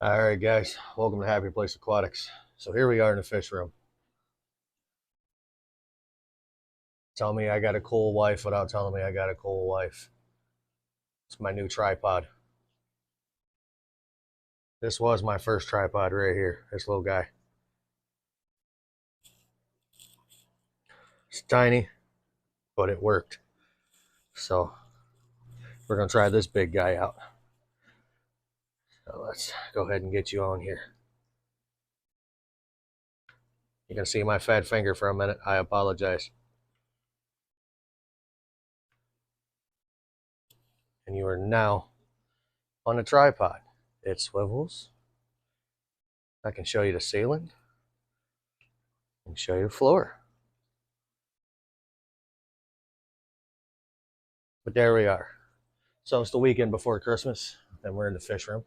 All right, guys, welcome to Happy Place Aquatics. So here we are in the fish room. Tell me I got a cool wife without telling me I got a cool wife. It's my new tripod. This was my first tripod right here, this little guy. It's tiny, but it worked. So we're going to try this big guy out. So let's go ahead and get you on here. You can see my fat finger for a minute. I apologize. And you are now on a tripod. It swivels. I can show you the ceiling and show you the floor. But there we are. So it's the weekend before Christmas, and we're in the fish room.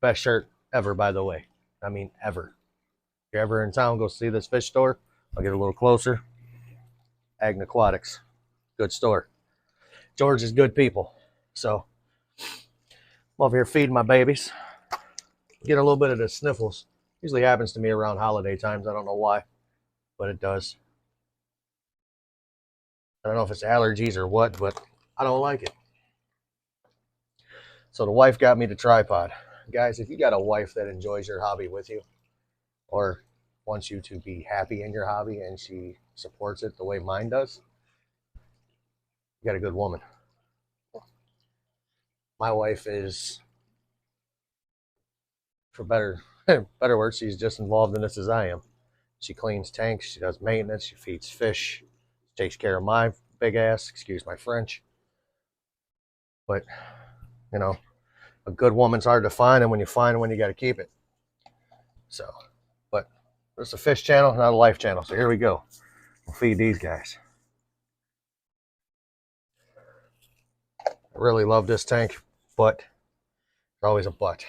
Best shirt ever, by the way. I mean, ever. If you're ever in town, go see this fish store. I'll get a little closer. Agn Aquatics. Good store. George is good people. So I'm over here feeding my babies. Get a little bit of the sniffles. Usually happens to me around holiday times. I don't know why, but it does. I don't know if it's allergies or what, but I don't like it. So the wife got me the tripod. Guys, if you got a wife that enjoys your hobby with you or wants you to be happy in your hobby and she supports it the way mine does, you got a good woman. My wife is, for better better words, she's just involved in this as I am. She cleans tanks, she does maintenance, she feeds fish, she takes care of my big ass, excuse my French. But, you know, a good woman's hard to find, and when you find one, you got to keep it. So, but it's a fish channel, not a life channel. So here we go. We'll feed these guys. I really love this tank, but there's always a but.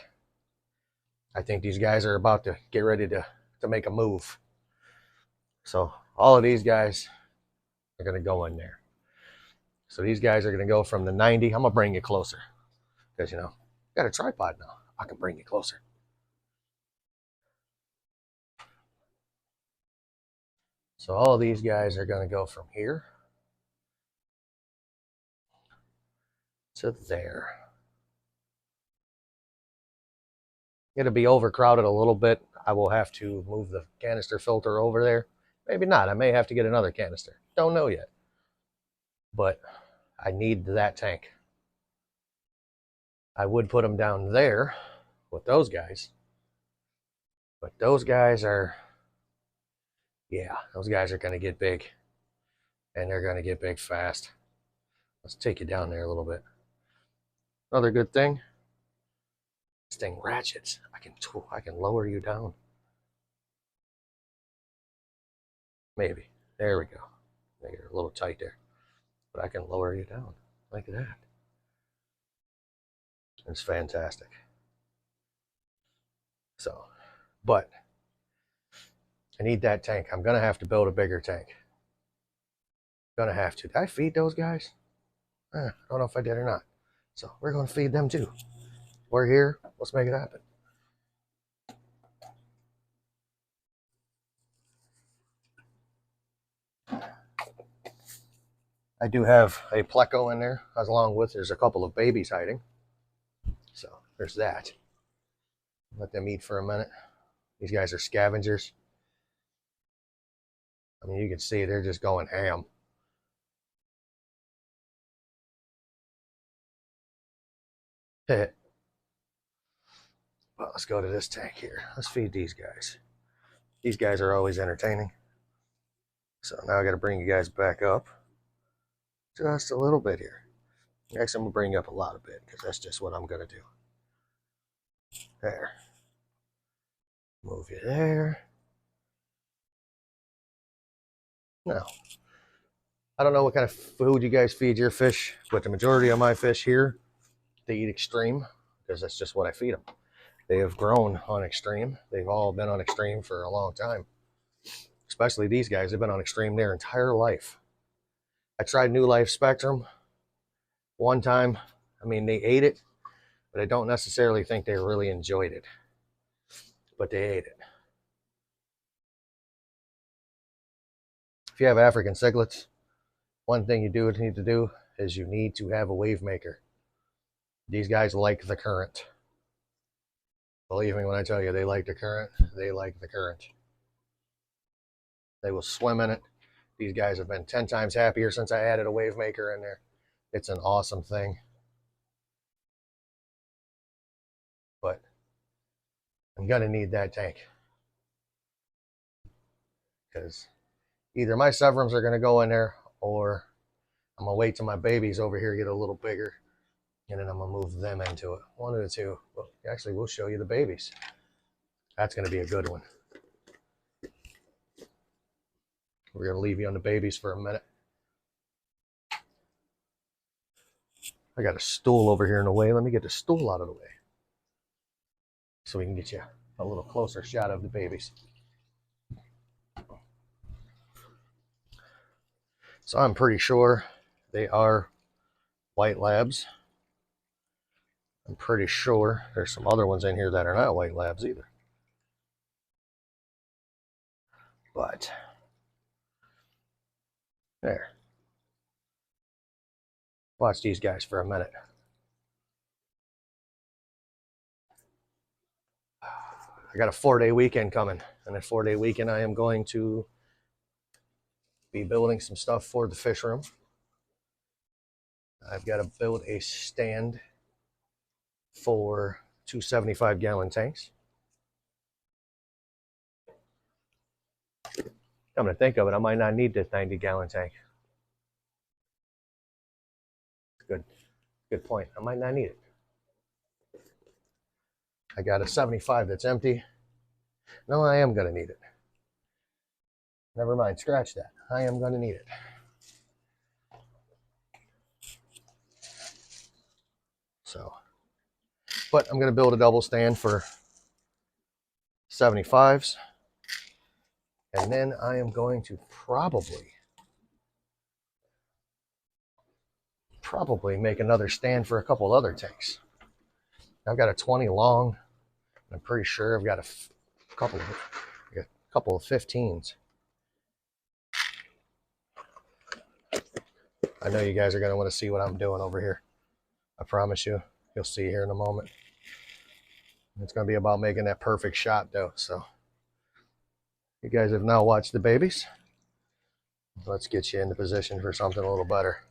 I think these guys are about to get ready to make a move. So all of these guys are going to go in there. So these guys are going to go from the 90. I'm going to bring you closer because, you know, I got a tripod now. I can bring you closer. So all of these guys are going to go from here to there. It'll be overcrowded a little bit. I will have to move the canister filter over there. Maybe not. I may have to get another canister. Don't know yet. But I need that tank. I would put them down there with those guys. But those guys are, yeah, those guys are going to get big. And they're going to get big fast. Let's take you down there a little bit. Another good thing, this thing ratchets. I can lower you down. Maybe. There we go. You're a little tight there. But I can lower you down like that. It's fantastic. So, but I need that tank. I'm going to have to build a bigger tank. Gonna have to. Did I feed those guys? I don't know if I did or not. So we're going to feed them too. We're here. Let's make it happen. I do have a pleco in there, as along with there's a couple of babies hiding. So there's that. Let them eat for a minute. These guys are scavengers. I mean, you can see they're just going ham. Well, let's go to this tank here. Let's feed these guys. These guys are always entertaining. So now I got to bring you guys back up just a little bit here. Actually, I'm going to bring you up a lot of bit because that's just what I'm going to do. There. Move you there. Now, I don't know what kind of food you guys feed your fish, but the majority of my fish here, they eat extreme because that's just what I feed them. They have grown on extreme. They've all been on extreme for a long time. Especially these guys, they've been on extreme their entire life. I tried New Life Spectrum one time. I mean, they ate it, but I don't necessarily think they really enjoyed it, but they ate it. If you have African cichlids, one thing you do need to do is you need to have a wave maker. These guys like the current. Believe me when I tell you they like the current, they like the current. They will swim in it. These guys have been 10 times happier since I added a wave maker in there. It's an awesome thing. But I'm going to need that tank. Because either my Severums are going to go in there, or I'm going to wait till my babies over here get a little bigger, and then I'm going to move them into it. One of the two. Well, actually, we'll show you the babies. That's going to be a good one. We're going to leave you on the babies for a minute. I got a stool over here in the way. Let me get the stool out of the way so we can get you a little closer shot of the babies. So I'm pretty sure they are white labs. I'm pretty sure there's some other ones in here that are not white labs either. But there. Watch these guys for a minute. I got a 4-day weekend coming, and that 4-day weekend I am going to be building some stuff for the fish room. I've got to build a stand for 2 75-gallon tanks. I'm going to think of it, I might not need this 90-gallon tank. Good point. I might not need it. I got a 75 that's empty. No, I am going to need it. Never mind, scratch that. I am going to need it. So, but I'm going to build a double stand for 75s. And then I am going to probably make another stand for a couple other tanks. I've got a 20 long. I'm pretty sure I've got a couple of 15s. I know you guys are going to want to see what I'm doing over here. I promise you, you'll see here in a moment. It's going to be about making that perfect shot though. So you guys have now watched the babies. Let's get you into position for something a little better.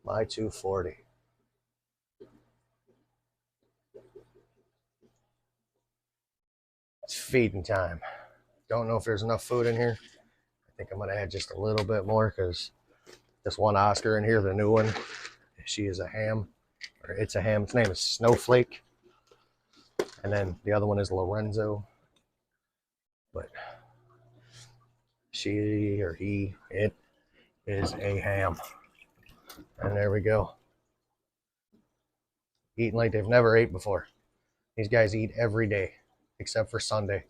My 240. It's feeding time. Don't know if there's enough food in here. I think I'm going to add just a little bit more because this one Oscar in here, the new one, she is a ham. Or it's a ham. Its name is Snowflake. And then the other one is Lorenzo. But she or he, it is a ham. And there we go. Eating like they've never ate before. These guys eat every day except for Sunday.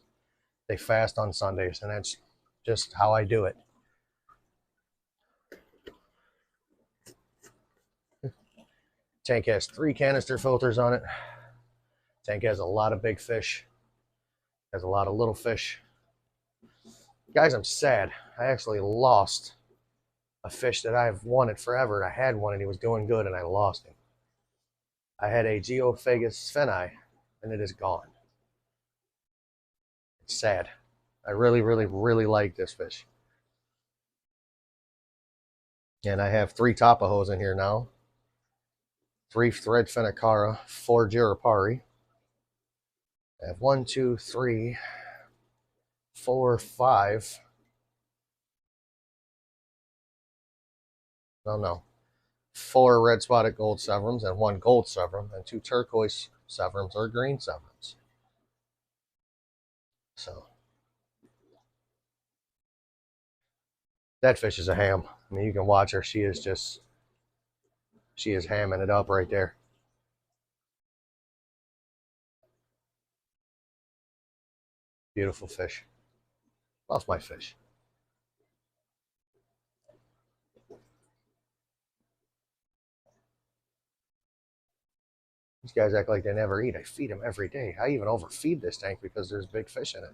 They fast on Sundays, and that's just how I do it. Tank has 3 canister filters on it. Tank has a lot of big fish. Has a lot of little fish. Guys, I'm sad. I actually lost a fish that I've wanted forever. I had one and he was doing good and I lost him. I had a Geophagus fenni and it is gone. It's sad. I really, really, really like this fish. And I have 3 Tapajos in here now. 3 thread Phennacara, 4 Giripari. I have 1, 2, 3, 4, 5. No. 4 red spotted gold Severums and 1 gold Severum and 2 turquoise Severums or green Severums. So that fish is a ham. I mean, you can watch her. She is hamming it up right there. Beautiful fish. Lost my fish. These guys act like they never eat. I feed them every day. I even overfeed this tank because there's big fish in it.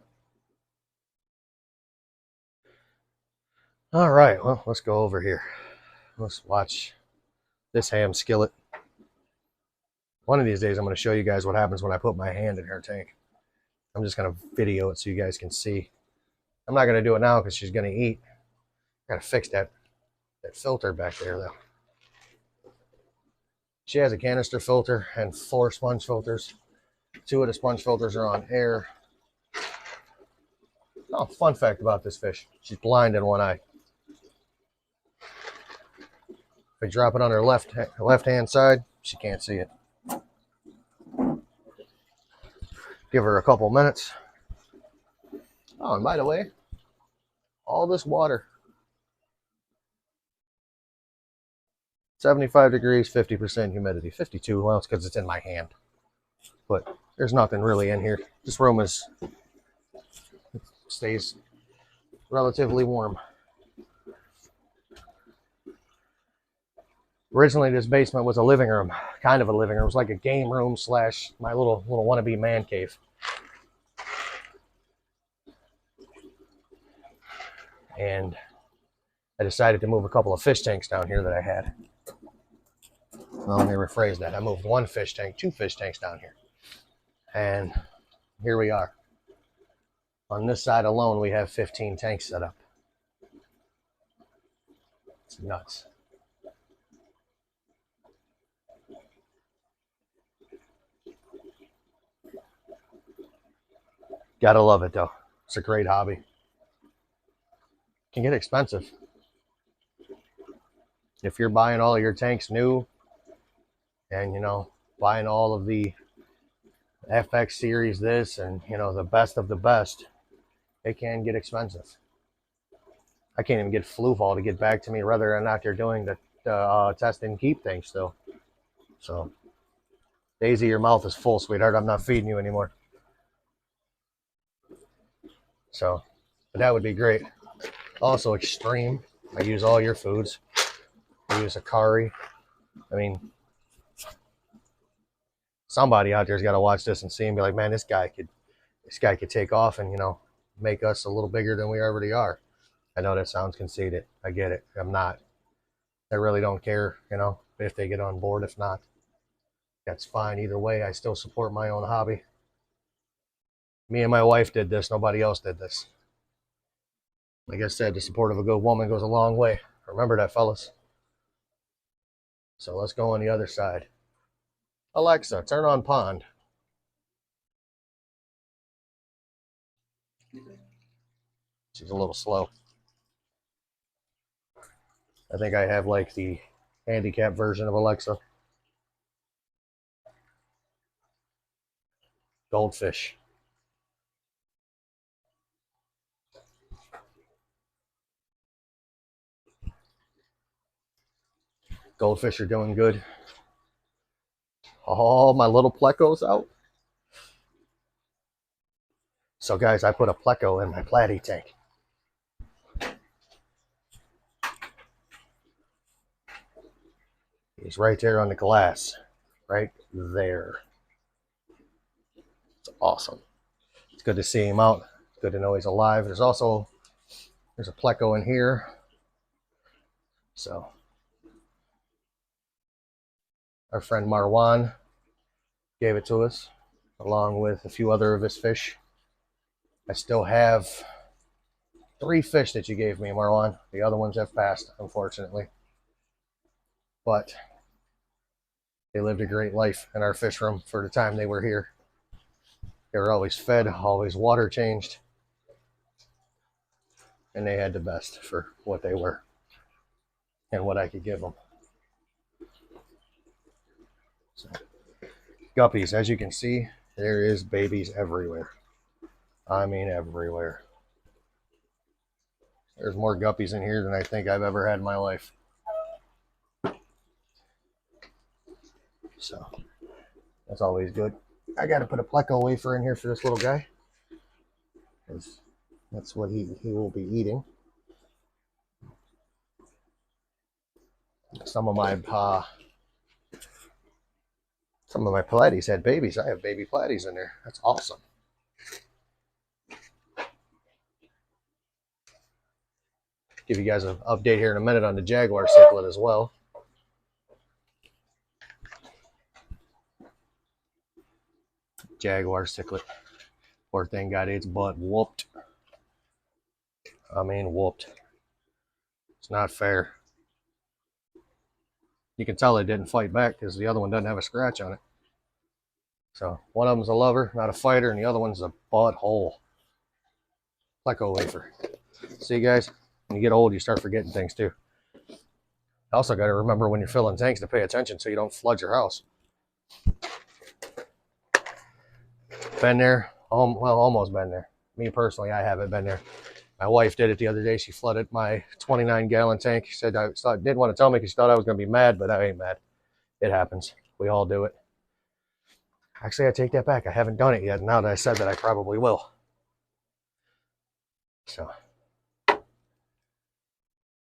All right, well, let's go over here. Let's watch this ham skillet. One of these days, I'm going to show you guys what happens when I put my hand in her tank. I'm just going to video it so you guys can see. I'm not going to do it now because she's going to eat. I got to fix that filter back there, though. She has a canister filter and 4 sponge filters. 2 of the sponge filters are on air. Oh, fun fact about this fish. She's blind in one eye. If I drop it on her left-hand side, she can't see it. Give her a couple minutes. Oh, and by the way, all this water, 75 degrees, 50% humidity, 52. Well, it's because it's in my hand. But there's nothing really in here. This room stays relatively warm. Originally, this basement was a living room, kind of a living room. It was like a game room slash my little wannabe man cave. And I decided to move a couple of fish tanks down here that I had. Well, let me rephrase that. I moved 1 fish tank, 2 fish tanks down here. And here we are. On this side alone, we have 15 tanks set up. It's nuts. Gotta love it, though. It's a great hobby. Can get expensive. If you're buying all of your tanks new and, buying all of the FX series this and, the best of the best, it can get expensive. I can't even get Fluval to get back to me whether or not they're doing the test and keep thing still. So, Daisy, your mouth is full, sweetheart. I'm not feeding you anymore. So, but that would be great. Also, Extreme. I use all your foods. I use Akari. I mean, somebody out there's got to watch this and see and be like, man, this guy could take off and make us a little bigger than we already are. I know that sounds conceited. I get it. I'm not. I really don't care, if they get on board. If not, that's fine. Either way, I still support my own hobby. Me and my wife did this. Nobody else did this. Like I said, the support of a good woman goes a long way. Remember that, fellas. So let's go on the other side. Alexa, turn on pond. She's a little slow. I think I have like the handicap version of Alexa. Goldfish. Goldfish are doing good. All my little plecos out. So guys, I put a pleco in my platy tank. He's right there on the glass. Right there. It's awesome. It's good to see him out. It's good to know he's alive. There's a pleco in here. So our friend Marwan gave it to us, along with a few other of his fish. I still have 3 fish that you gave me, Marwan. The other ones have passed, unfortunately. But they lived a great life in our fish room for the time they were here. They were always fed, always water changed. And they had the best for what they were and what I could give them. So, guppies, as you can see, there is babies everywhere. I mean everywhere. There's more guppies in here than I think I've ever had in my life. So that's always good. I got to put a pleco wafer in here for this little guy. because that's what he will be eating. Some of my platies had babies. I have baby platies in there. That's awesome. Give you guys an update here in a minute on the Jaguar cichlid as well. Jaguar cichlid. Poor thing got its butt whooped. I mean, whooped. It's not fair. You can tell it didn't fight back because the other one doesn't have a scratch on it. So one of them's a lover, not a fighter, and the other one's a butthole. Pleco wafer. See, guys, when you get old, you start forgetting things too. Also, got to remember when you're filling tanks to pay attention so you don't flood your house. Been there, well, almost been there. Me personally, I haven't been there. My wife did it the other day. She flooded my 29-gallon tank. She said didn't want to tell me because she thought I was going to be mad, but I ain't mad. It happens. We all do it. Actually, I take that back. I haven't done it yet. Now that I said that, I probably will. So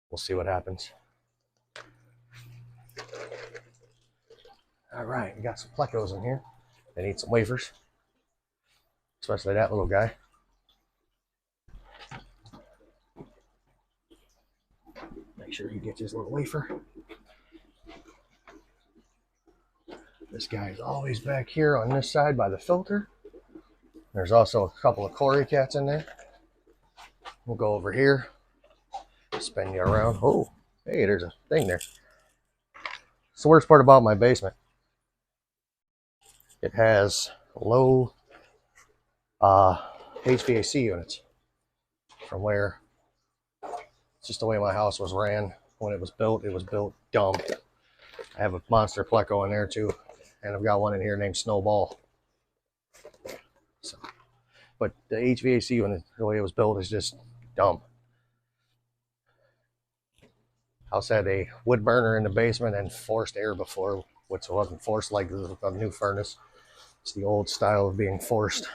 we'll see what happens. All right, we got some plecos in here. They need some wafers, especially that little guy. Make sure he gets his little wafer. This guy is always back here on this side by the filter. There's also a couple of Cory cats in there. We'll go over here, spin you around. Oh, hey, there's a thing there. It's the worst part about my basement. It has low HVAC units from where it's just the way my house was ran when it was built. It was built dumb. I have a monster pleco in there too, and I've got one in here named Snowball. So, but the HVAC unit, the way it was built, is just dumb. House had a wood burner in the basement and forced air before, which wasn't forced like a new furnace. It's the old style of being forced.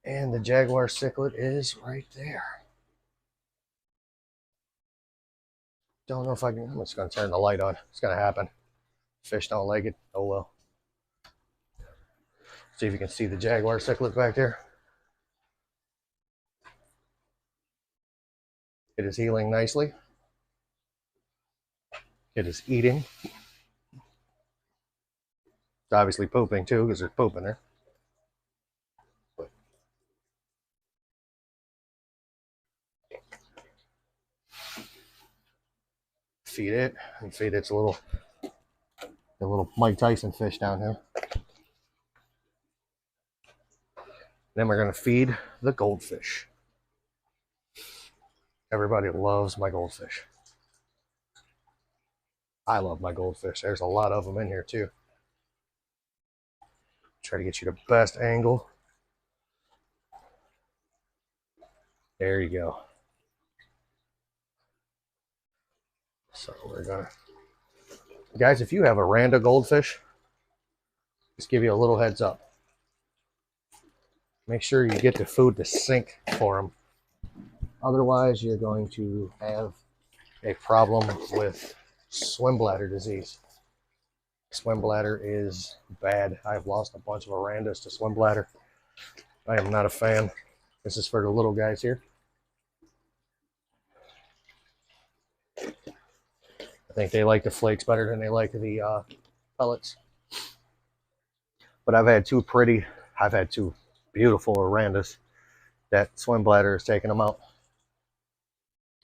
And the Jaguar cichlid is right there. Don't know if I can. I'm just going to turn the light on. It's going to happen. Fish don't like it. Oh well. See if you can see the Jaguar cichlid back there. It is healing nicely. It is eating. It's obviously pooping too because there's poop in there. But feed it and feed its the little Mike Tyson fish down here. Then we're going to feed the goldfish. Everybody loves my goldfish. I love my goldfish. There's a lot of them in here too. Try to get you the best angle. There you go. So we're gonna, guys, if you have a Randa goldfish, just give you a little heads up. Make sure you get the food to sink for them. Otherwise, you're going to have a problem with swim bladder disease. Swim bladder is bad. I've lost a bunch of Arandas to swim bladder. I am not a fan. This is for the little guys here. I think they like the flakes better than they like the pellets. But I've had two beautiful Arandas that swim bladder has taken them out.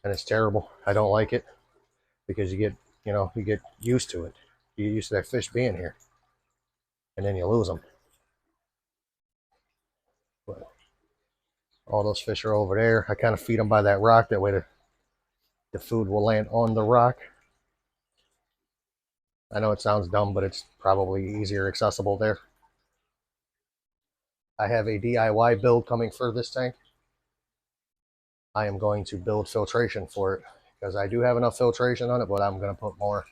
And it's terrible. I don't like it because you get used to it. You get used to that fish being here. And then you lose them. But all those fish are over there. I kind of feed them by that rock. That way the food will land on the rock. I know it sounds dumb, but it's probably easier accessible there. I have a DIY build coming for this tank. I am going to build filtration for it because I do have enough filtration on it, but I'm going to put more.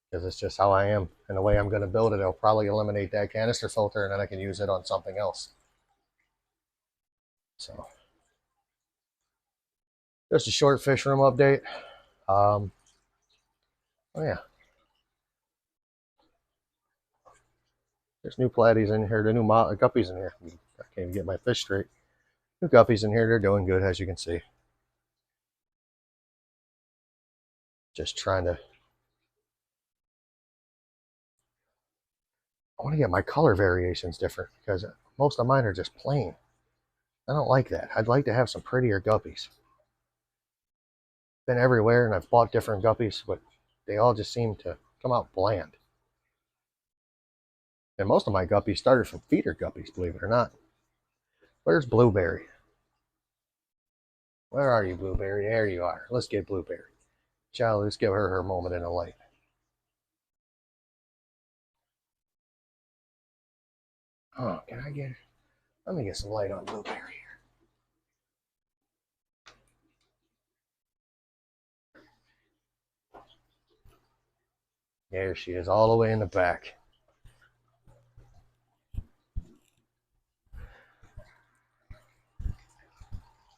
because it's just how I am. And the way I'm going to build it, I'll probably eliminate that canister filter, and then I can use it on something else. So, just a short fish room update. Oh yeah, there's new platies in here. The new guppies in here. I can't even get my fish straight. New guppies in here. They're doing good, as you can see. Just trying to. I want to get my color variations different because most of mine are just plain. I don't like that. I'd like to have some prettier guppies. Been everywhere and I've bought different guppies, but they all just seem to come out bland. And most of my guppies started from feeder guppies, believe it or not. Where's Blueberry? Where are you, Blueberry? There you are. Let's get Blueberry. Shall let's give her her moment in the light. Oh, can I get? Let me get some light on Blueberry here. There she is, all the way in the back.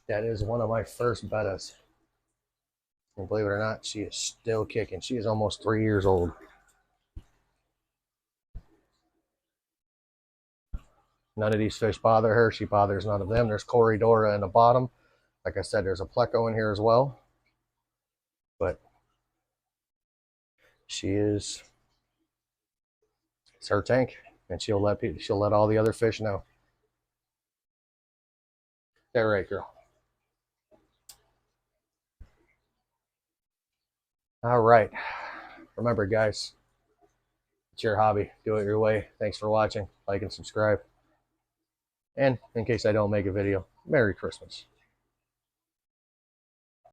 That is one of my first bettas. And believe it or not, she is still kicking. She is almost 3 years old. None of these fish bother her. She bothers none of them. There's Corydoras in the bottom. Like I said, there's a Pleco in here as well. But it's her tank, and she'll let all the other fish know. That right, girl. All right. Remember, guys, it's your hobby. Do it your way. Thanks for watching. Like and subscribe. And in case I don't make a video, Merry Christmas.